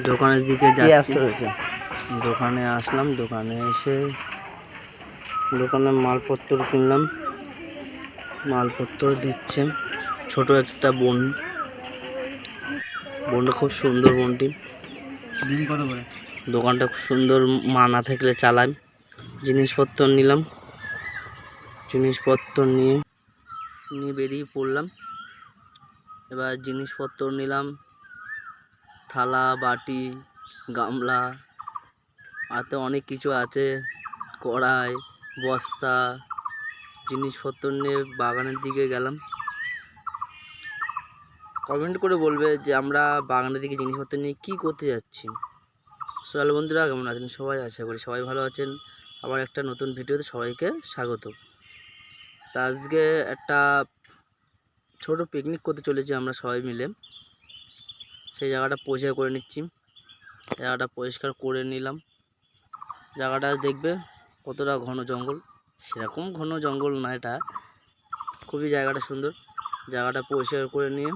দোকানের দিকে যাচ্ছি। দোকানে আসলাম, দোকানে এসে দোকানে মালপত্র কিনলাম। মালপত্র দিচ্ছে ছোট একটা বোন। বোনটা খুব সুন্দর, বোনটি। দোকানটা খুব সুন্দর, মা না থাকলে চালাই। জিনিসপত্র নিলাম, জিনিসপত্র নিয়ে বেরিয়ে পড়লাম। এবার জিনিসপত্র নিলাম, থালা বাটি গামলা, আর তো অনেক কিছু আছে, কড়াই বস্তা। জিনিসপত্র নিয়ে বাগানের দিকে গেলাম। কমেন্ট করে বলবে যে আমরা বাগানের দিকে জিনিসপত্র নিয়ে কী করতে যাচ্ছি। সোয়াল বন্ধুরা কেমন আছেন সবাই? আশা করি সবাই ভালো আছেন। আবার একটা নতুন ভিডিওতে সবাইকে স্বাগত। তা আজকে একটা ছোট পিকনিক করতে চলেছি আমরা সবাই মিলে। সেই জায়গাটা পরিষ্কার করে নিচ্ছি, জায়গাটা পরিষ্কার করে নিলাম। জায়গাটা দেখবে কতটা ঘন জঙ্গল, সেরকম ঘন জঙ্গল না, এটা খুবই জায়গাটা সুন্দর। জায়গাটা পরিষ্কার করে নিয়ে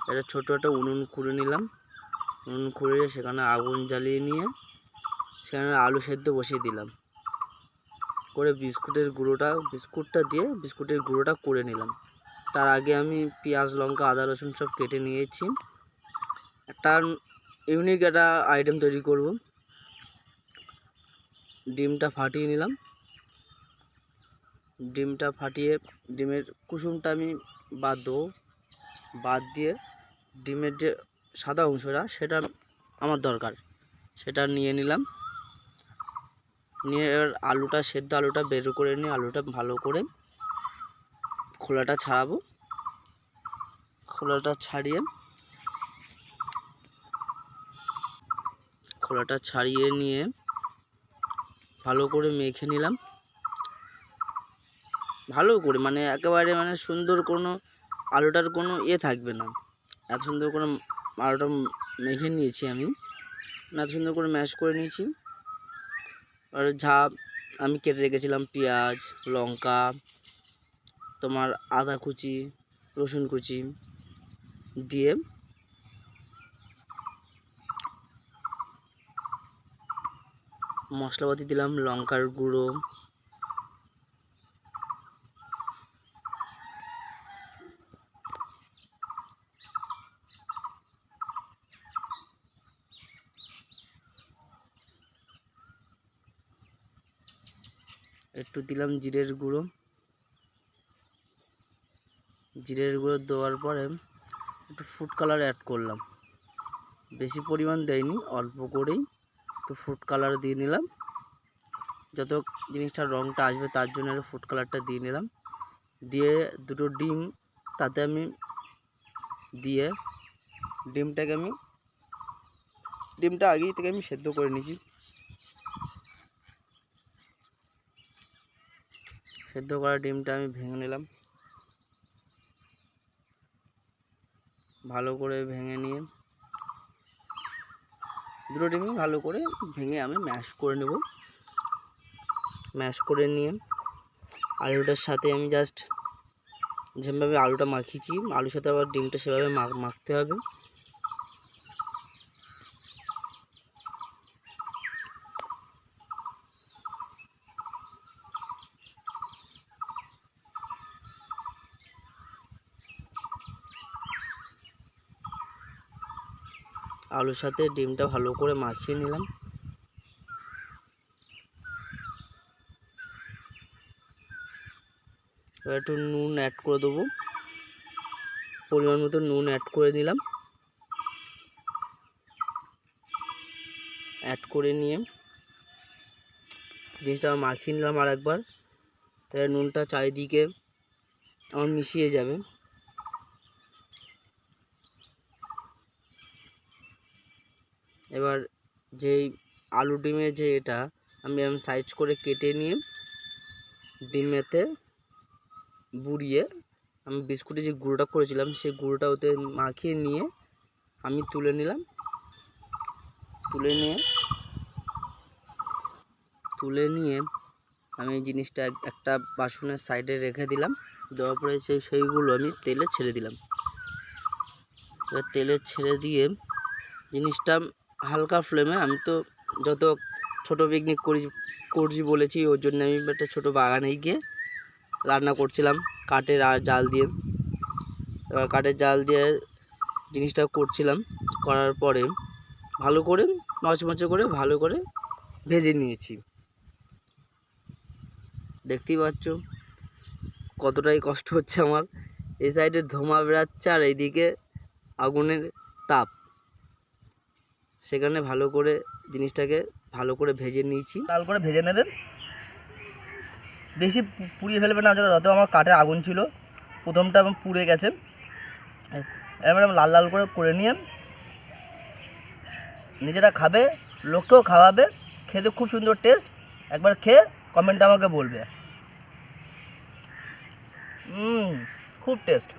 একটা ছোট একটা উনুন খুঁড়ে নিলাম। উনুন খুঁড়ে সেখানে আগুন জ্বালিয়ে নিয়ে সেখানে আলু সেদ্ধ বসিয়ে দিলাম। করে বিস্কুটটা দিয়ে বিস্কুটের গুঁড়োটা করে নিলাম। তার আগে আমি পেঁয়াজ লঙ্কা আদা রসুন সব কেটে নিয়েছি। একটা ইউনিক একটা আইটেম তৈরি করব। ডিমটা ফাটিয়ে নিলাম। ডিমটা ফাটিয়ে ডিমের কুসুমটা আমি বাদ দেবো। বাদ দিয়ে ডিমের যে সাদা অংশটা সেটা আমার দরকার, সেটা নিয়ে নিলাম। নিয়ে এবার আলুটা সেদ্ধ আলুটা বের করে নিয়ে আলুটা ভালো করে খোলাটা ছাড়াবো। খোলাটা ছাড়িয়ে নিয়ে ভালো করে মেখে নিলাম। ভালো করে মানে একেবারে মানে সুন্দর কোনো আলুটার কোনো থাকবে না, এত সুন্দর করে আলুটা মেখে নিয়েছি আমি, এত সুন্দর করে ম্যাশ করে নিয়েছি। আর আমি কেটে রেখেছিলাম পেঁয়াজ লঙ্কা, তোমার আদা কুচি রসুন কুচি দিয়ে মশলাপাতি দিলাম, লঙ্কার গুঁড়ো, একটু দিলাম জিরের গুঁড়ো। জিরের গুঁড়ো দেওয়ার পরে একটু ফুড কালার অ্যাড করলাম। বেশি পরিমাণ দেয়নি, অল্প করেই একটু ফুড কালার দিয়ে নিলাম। যত জিনিসটার রঙটা আসবে তার জন্য একটু ফুড কালারটা দিয়ে নিলাম। দিয়ে দুটো ডিম তাতে আমি দিয়ে ডিমটা আগেই থেকে আমি সেদ্ধ করে নিয়েছি। সেদ্ধ করা ডিমটা আমি ভেঙে নিলাম। ভালো করে ভেঙে নিয়ে দুটো ডিমই ভালো করে ভেঙে আমি ম্যাশ করে নেব। ম্যাশ করে নিয়ে আলুটার সাথে আমি জাস্ট যেভাবে আলুটা মাখিয়েছি আলুর সাথে আবার ডিমটা সেভাবে মাখতে হবে। আলুর সাথে ডিমটা ভালো করে মাখিয়ে নিলাম। এবার একটু নুন অ্যাড করে দেবো, পরিমাণ মতো নুন অ্যাড করে দিলাম। অ্যাড করে নিয়ে জিনিসটা মাখিয়ে নিলাম আর একবার। তাহলে নুনটা চারিদিকে আমার মিশিয়ে যাবে। এবার যেই আলু ডিমের যে এটা আমি সাইজ করে কেটে নিয়ে ডিমেতে বুড়িয়ে আমি বিস্কুটে যে গুঁড়োটা করেছিলাম সেই গুঁড়োটা ওতে মাখিয়ে নিয়ে আমি তুলে নিলাম। তুলে নিয়ে আমি জিনিসটা একটা বাসনের সাইডে রেখে দিলাম। দেওয়ার পরে সেইগুলো আমি তেলে ছেড়ে দিলাম। এবার তেলে ছেড়ে দিয়ে জিনিসটা হালকা ফ্লেমে, আমি তো যত ছোট পিকনিক করছি বলেছি, ওর জন্য আমি একটা ছোটো বাগানে গিয়ে রান্না করছিলাম কাঠের আর জাল দিয়ে। এবার কাঠের জাল দিয়ে জিনিসটা করছিলাম, করার পরে ভালো করে মচমচে করে ভালো করে ভেজে নিয়েছি। দেখতেই পাচ্ছ কতটাই কষ্ট হচ্ছে আমার। এই সাইডে ধোঁয়া বেরাচ্ছে আর এইদিকে আগুনের তাপ, সেখানে ভালো করে জিনিসটাকে ভালো করে ভেজে নিয়েছি। লাল করে ভেজে নেবেন, বেশি পুড়িয়ে ফেলবে না, যত আমার কাঠের আগুন ছিল প্রথমটা আমার পুড়ে গেছে। এবার লাল লাল করে নিয়ে নিজেরা খাবে, লোককেও খাওয়াবে, খেতে খুব সুন্দর টেস্ট। একবার খেয়ে কমেন্টে আমাকে বলবে। খুব টেস্ট।